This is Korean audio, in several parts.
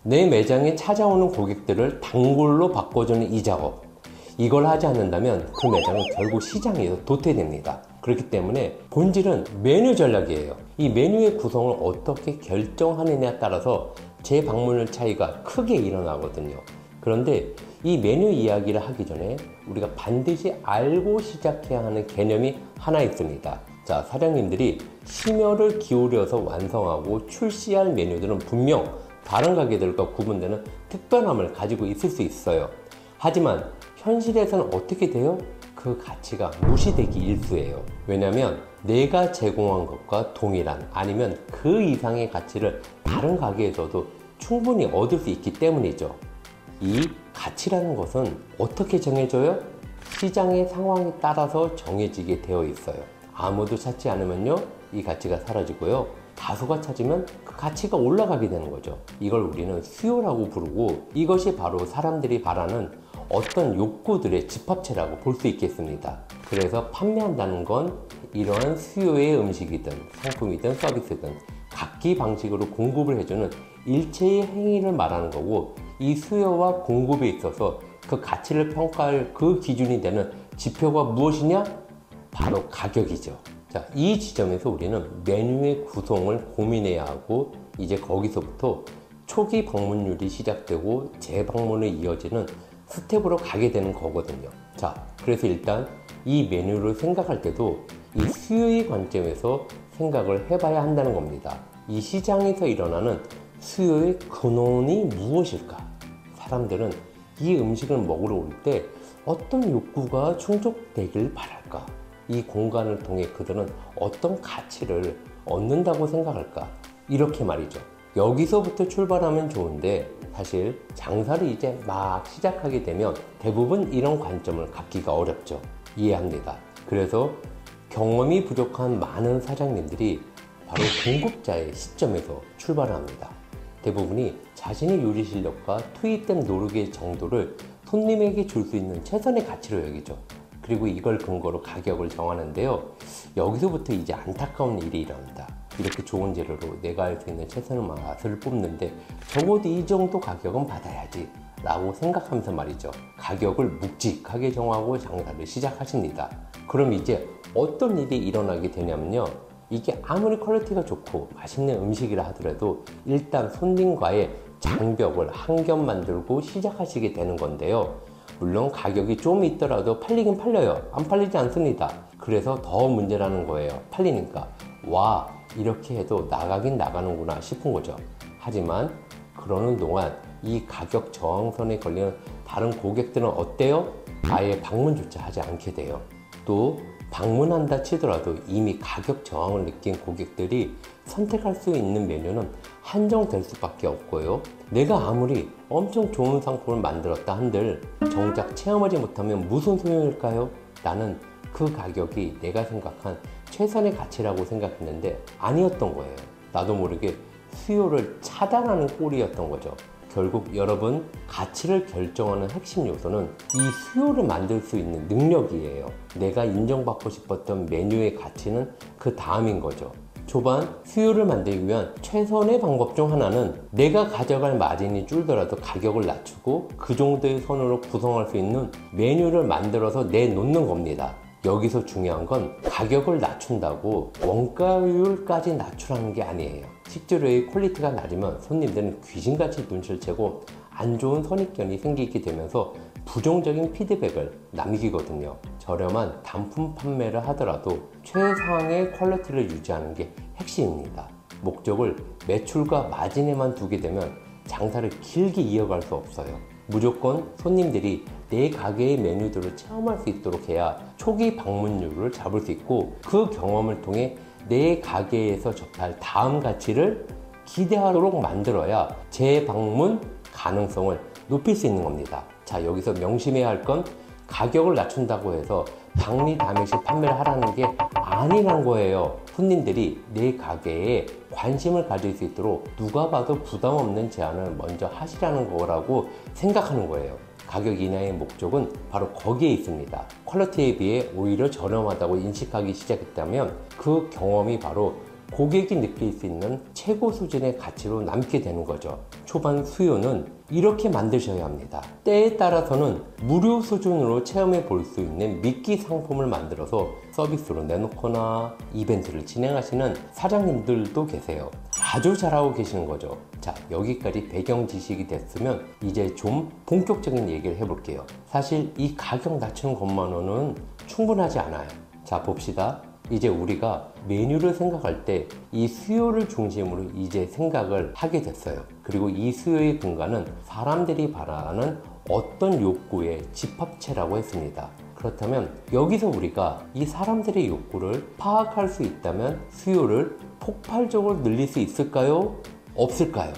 내 매장에 찾아오는 고객들을 단골로 바꿔주는 이 작업, 이걸 하지 않는다면 그 매장은 결국 시장에서 도태됩니다. 그렇기 때문에 본질은 메뉴 전략이에요. 이 메뉴의 구성을 어떻게 결정하느냐에 따라서 재방문율 차이가 크게 일어나거든요. 그런데 이 메뉴 이야기를 하기 전에 우리가 반드시 알고 시작해야 하는 개념이 하나 있습니다. 자, 사장님들이 심혈을 기울여서 완성하고 출시할 메뉴들은 분명 다른 가게들과 구분되는 특별함을 가지고 있을 수 있어요. 하지만 현실에서는 어떻게 돼요? 그 가치가 무시되기 일쑤예요. 왜냐면 내가 제공한 것과 동일한 아니면 그 이상의 가치를 다른 가게에서도 충분히 얻을 수 있기 때문이죠. 이 가치라는 것은 어떻게 정해져요? 시장의 상황에 따라서 정해지게 되어 있어요. 아무도 찾지 않으면요, 이 가치가 사라지고요. 다수가 찾으면 그 가치가 올라가게 되는 거죠. 이걸 우리는 수요라고 부르고, 이것이 바로 사람들이 바라는 어떤 욕구들의 집합체라고 볼 수 있겠습니다. 그래서 판매한다는 건 이러한 수요의 음식이든 상품이든 서비스든 각기 방식으로 공급을 해주는 일체의 행위를 말하는 거고, 이 수요와 공급에 있어서 그 가치를 평가할 그 기준이 되는 지표가 무엇이냐? 바로 가격이죠. 자, 이 지점에서 우리는 메뉴의 구성을 고민해야 하고, 이제 거기서부터 초기 방문율이 시작되고 재방문에 이어지는 스텝으로 가게 되는 거거든요. 자, 그래서 일단 이 메뉴를 생각할 때도 이 수요의 관점에서 생각을 해봐야 한다는 겁니다. 이 시장에서 일어나는 수요의 근원이 무엇일까? 사람들은 이 음식을 먹으러 올 때 어떤 욕구가 충족되길 바랄까? 이 공간을 통해 그들은 어떤 가치를 얻는다고 생각할까? 이렇게 말이죠. 여기서부터 출발하면 좋은데, 사실 장사를 이제 막 시작하게 되면 대부분 이런 관점을 갖기가 어렵죠. 이해합니다. 그래서 경험이 부족한 많은 사장님들이 바로 공급자의 시점에서 출발합니다. 대부분이 자신의 요리 실력과 투입된 노력의 정도를 손님에게 줄 수 있는 최선의 가치로 여기죠. 그리고 이걸 근거로 가격을 정하는데요. 여기서부터 이제 안타까운 일이 일어납니다. 이렇게 좋은 재료로 내가 할 수 있는 최선의 맛을 뽑는데 적어도 이 정도 가격은 받아야지 라고 생각하면서 말이죠, 가격을 묵직하게 정하고 장사를 시작하십니다. 그럼 이제 어떤 일이 일어나게 되냐면요, 이게 아무리 퀄리티가 좋고 맛있는 음식이라 하더라도 일단 손님과의 장벽을 한 겹 만들고 시작하시게 되는 건데요. 물론 가격이 좀 있더라도 팔리긴 팔려요. 안 팔리지 않습니다. 그래서 더 문제라는 거예요. 팔리니까 와, 이렇게 해도 나가긴 나가는구나 싶은 거죠. 하지만 그러는 동안 이 가격 저항선에 걸리는 다른 고객들은 어때요? 아예 방문조차 하지 않게 돼요. 또 방문한다 치더라도 이미 가격 저항을 느낀 고객들이 선택할 수 있는 메뉴는 한정될 수밖에 없고요. 내가 아무리 엄청 좋은 상품을 만들었다 한들 정작 체험하지 못하면 무슨 소용일까요? 나는 그 가격이 내가 생각한 최선의 가치라고 생각했는데 아니었던 거예요. 나도 모르게 수요를 차단하는 꼴이었던 거죠. 결국 여러분, 가치를 결정하는 핵심 요소는 이 수요를 만들 수 있는 능력이에요. 내가 인정받고 싶었던 메뉴의 가치는 그 다음인 거죠. 초반 수요를 만들기 위한 최선의 방법 중 하나는 내가 가져갈 마진이 줄더라도 가격을 낮추고 그 정도의 선으로 구성할 수 있는 메뉴를 만들어서 내놓는 겁니다. 여기서 중요한 건 가격을 낮춘다고 원가율까지 낮추라는 게 아니에요. 식재료의 퀄리티가 낮으면 손님들은 귀신같이 눈치를 채고 안 좋은 선입견이 생기게 되면서 부정적인 피드백을 남기거든요. 저렴한 단품 판매를 하더라도 최상의 퀄리티를 유지하는 게 핵심입니다. 목적을 매출과 마진에만 두게 되면 장사를 길게 이어갈 수 없어요. 무조건 손님들이 내 가게의 메뉴들을 체험할 수 있도록 해야 초기 방문율을 잡을 수 있고, 그 경험을 통해 내 가게에서 접할 다음 가치를 기대하도록 만들어야 재방문 가능성을 높일 수 있는 겁니다. 자, 여기서 명심해야 할 건 가격을 낮춘다고 해서 박리담회식 판매를 하라는 게 아니란 거예요. 손님들이 내 가게에 관심을 가질 수 있도록 누가 봐도 부담 없는 제안을 먼저 하시라는 거라고 생각하는 거예요. 가격 인하의 목적은 바로 거기에 있습니다. 퀄리티에 비해 오히려 저렴하다고 인식하기 시작했다면 그 경험이 바로 고객이 느낄 수 있는 최고 수준의 가치로 남게 되는 거죠. 초반 수요는 이렇게 만드셔야 합니다. 때에 따라서는 무료 수준으로 체험해 볼 수 있는 미끼 상품을 만들어서 서비스로 내놓거나 이벤트를 진행하시는 사장님들도 계세요. 아주 잘하고 계시는 거죠. 자, 여기까지 배경 지식이 됐으면 이제 좀 본격적인 얘기를 해볼게요. 사실 이 가격 낮추는 것만으로는 충분하지 않아요. 자, 봅시다. 이제 우리가 메뉴를 생각할 때 이 수요를 중심으로 이제 생각을 하게 됐어요. 그리고 이 수요의 근간은 사람들이 바라는 어떤 욕구의 집합체라고 했습니다. 그렇다면 여기서 우리가 이 사람들의 욕구를 파악할 수 있다면 수요를 폭발적으로 늘릴 수 있을까요? 없을까요?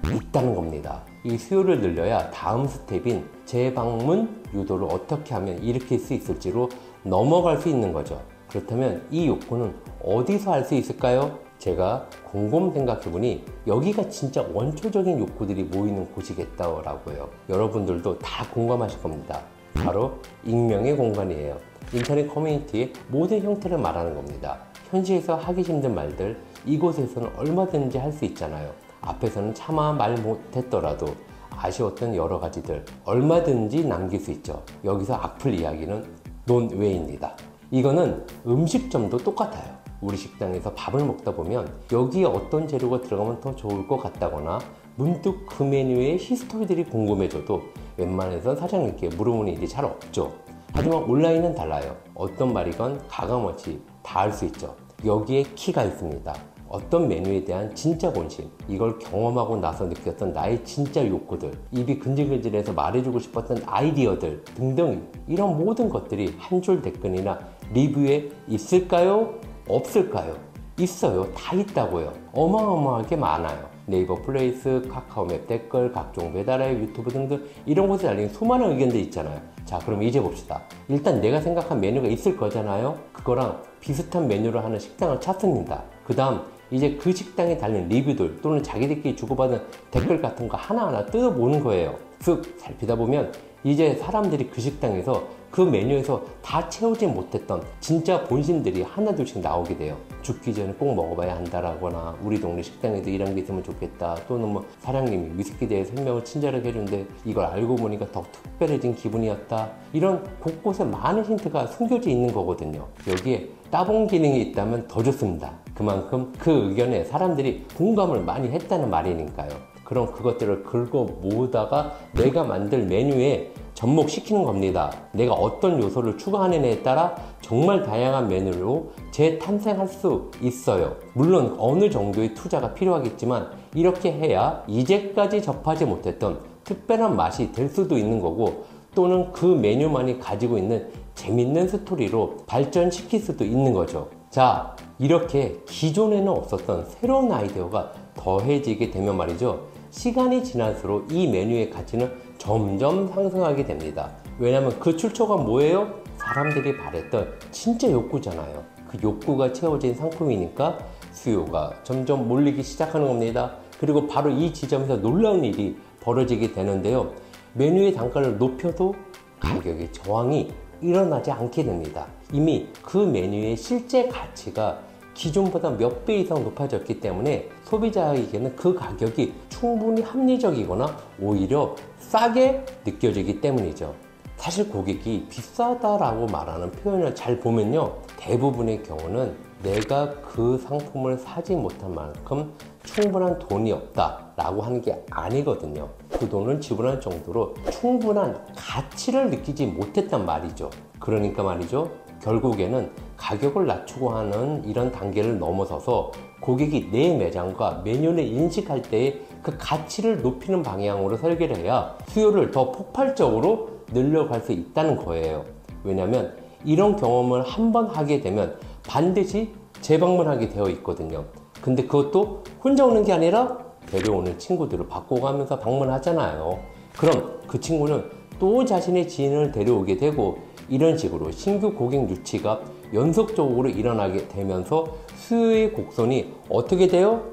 있다는 겁니다. 이 수요를 늘려야 다음 스텝인 재방문 유도를 어떻게 하면 일으킬 수 있을지로 넘어갈 수 있는 거죠. 그렇다면 이 욕구는 어디서 알 수 있을까요? 제가 곰곰 생각해보니 여기가 진짜 원초적인 욕구들이 모이는 곳이겠다라고요. 여러분들도 다 공감하실 겁니다. 바로 익명의 공간이에요. 인터넷 커뮤니티의 모든 형태를 말하는 겁니다. 현지에서 하기 힘든 말들 이곳에서는 얼마든지 할 수 있잖아요. 앞에서는 차마 말 못했더라도 아쉬웠던 여러 가지들 얼마든지 남길 수 있죠. 여기서 악플 이야기는 논외입니다. 이거는 음식점도 똑같아요. 우리 식당에서 밥을 먹다 보면 여기에 어떤 재료가 들어가면 더 좋을 것 같다거나 문득 그 메뉴의 히스토리들이 궁금해져도 웬만해서 사장님께 물어보는 일이 잘 없죠. 하지만 온라인은 달라요. 어떤 말이건 가감없이 다 알 수 있죠. 여기에 키가 있습니다. 어떤 메뉴에 대한 진짜 관심, 이걸 경험하고 나서 느꼈던 나의 진짜 욕구들, 입이 근질근질해서 말해주고 싶었던 아이디어들 등등 이런 모든 것들이 한 줄 댓글이나 리뷰에 있을까요? 없을까요? 있어요. 다 있다고요. 어마어마하게 많아요. 네이버 플레이스, 카카오맵 댓글, 각종 배달앱, 유튜브 등등 이런 곳에 달린 수많은 의견들이 있잖아요. 자, 그럼 이제 봅시다. 일단 내가 생각한 메뉴가 있을 거잖아요. 그거랑 비슷한 메뉴를 하는 식당을 찾습니다. 그 다음 이제 그 식당에 달린 리뷰들 또는 자기들끼리 주고받은 댓글 같은 거 하나하나 뜯어보는 거예요. 쓱 살피다 보면 이제 사람들이 그 식당에서 그 메뉴에서 다 채우지 못했던 진짜 본심들이 하나둘씩 나오게 돼요. 죽기 전에 꼭 먹어봐야 한다라거나 우리 동네 식당에도 이런 게 있으면 좋겠다, 또는 뭐 사장님이 위스키에 대해 설명을 친절하게 해주는데 이걸 알고 보니까 더 특별해진 기분이었다. 이런 곳곳에 많은 힌트가 숨겨져 있는 거거든요. 여기에 따봉 기능이 있다면 더 좋습니다. 그만큼 그 의견에 사람들이 공감을 많이 했다는 말이니까요. 그럼 그것들을 긁어 모으다가 내가 만들 메뉴에 접목시키는 겁니다. 내가 어떤 요소를 추가하느냐에 따라 정말 다양한 메뉴로 재탄생할 수 있어요. 물론 어느 정도의 투자가 필요하겠지만 이렇게 해야 이제까지 접하지 못했던 특별한 맛이 될 수도 있는 거고, 또는 그 메뉴만이 가지고 있는 재밌는 스토리로 발전시킬 수도 있는 거죠. 자, 이렇게 기존에는 없었던 새로운 아이디어가 더해지게 되면 말이죠, 시간이 지날수록 이 메뉴의 가치는 점점 상승하게 됩니다. 왜냐하면 그 출처가 뭐예요? 사람들이 바랬던 진짜 욕구잖아요. 그 욕구가 채워진 상품이니까 수요가 점점 몰리기 시작하는 겁니다. 그리고 바로 이 지점에서 놀라운 일이 벌어지게 되는데요. 메뉴의 단가를 높여도 가격의 저항이 일어나지 않게 됩니다. 이미 그 메뉴의 실제 가치가 기존보다 몇 배 이상 높아졌기 때문에 소비자에게는 그 가격이 충분히 합리적이거나 오히려 싸게 느껴지기 때문이죠. 사실 고객이 비싸다라고 말하는 표현을 잘 보면요, 대부분의 경우는 내가 그 상품을 사지 못한 만큼 충분한 돈이 없다라고 하는 게 아니거든요. 그 돈을 지불할 정도로 충분한 가치를 느끼지 못했단 말이죠. 그러니까 말이죠, 결국에는 가격을 낮추고 하는 이런 단계를 넘어서서 고객이 내 매장과 메뉴를 인식할 때의 그 가치를 높이는 방향으로 설계를 해야 수요를 더 폭발적으로 늘려갈 수 있다는 거예요. 왜냐하면 이런 경험을 한번 하게 되면 반드시 재방문하게 되어 있거든요. 근데 그것도 혼자 오는 게 아니라 데려오는 친구들을 바꿔가면서 방문하잖아요. 그럼 그 친구는 또 자신의 지인을 데려오게 되고, 이런 식으로 신규 고객 유치가 연속적으로 일어나게 되면서 수요의 곡선이 어떻게 돼요?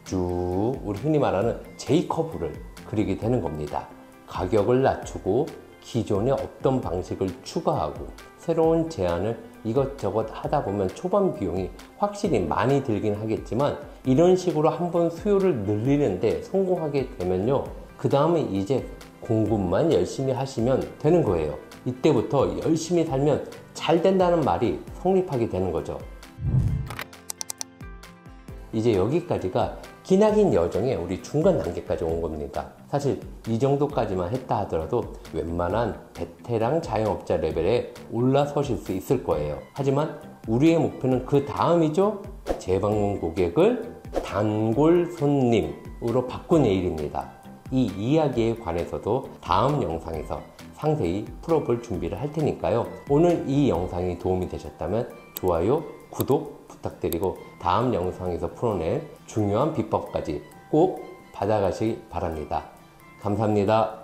쭉 우리 흔히 말하는 J커브를 그리게 되는 겁니다. 가격을 낮추고 기존에 없던 방식을 추가하고 새로운 제안을 이것저것 하다 보면 초반 비용이 확실히 많이 들긴 하겠지만, 이런 식으로 한번 수요를 늘리는데 성공하게 되면요, 그 다음에 이제 공부만 열심히 하시면 되는 거예요. 이때부터 열심히 살면 잘 된다는 말이 성립하게 되는 거죠. 이제 여기까지가 기나긴 여정의 우리 중간 단계까지 온 겁니다. 사실 이 정도까지만 했다 하더라도 웬만한 베테랑 자영업자 레벨에 올라서실 수 있을 거예요. 하지만 우리의 목표는 그 다음이죠. 재방문 고객을 단골 손님으로 바꾸는 일입니다. 이 이야기에 관해서도 다음 영상에서 상세히 풀어볼 준비를 할 테니까요. 오늘 이 영상이 도움이 되셨다면 좋아요, 구독 부탁드리고 다음 영상에서 풀어낸 중요한 비법까지 꼭 받아가시기 바랍니다. 감사합니다.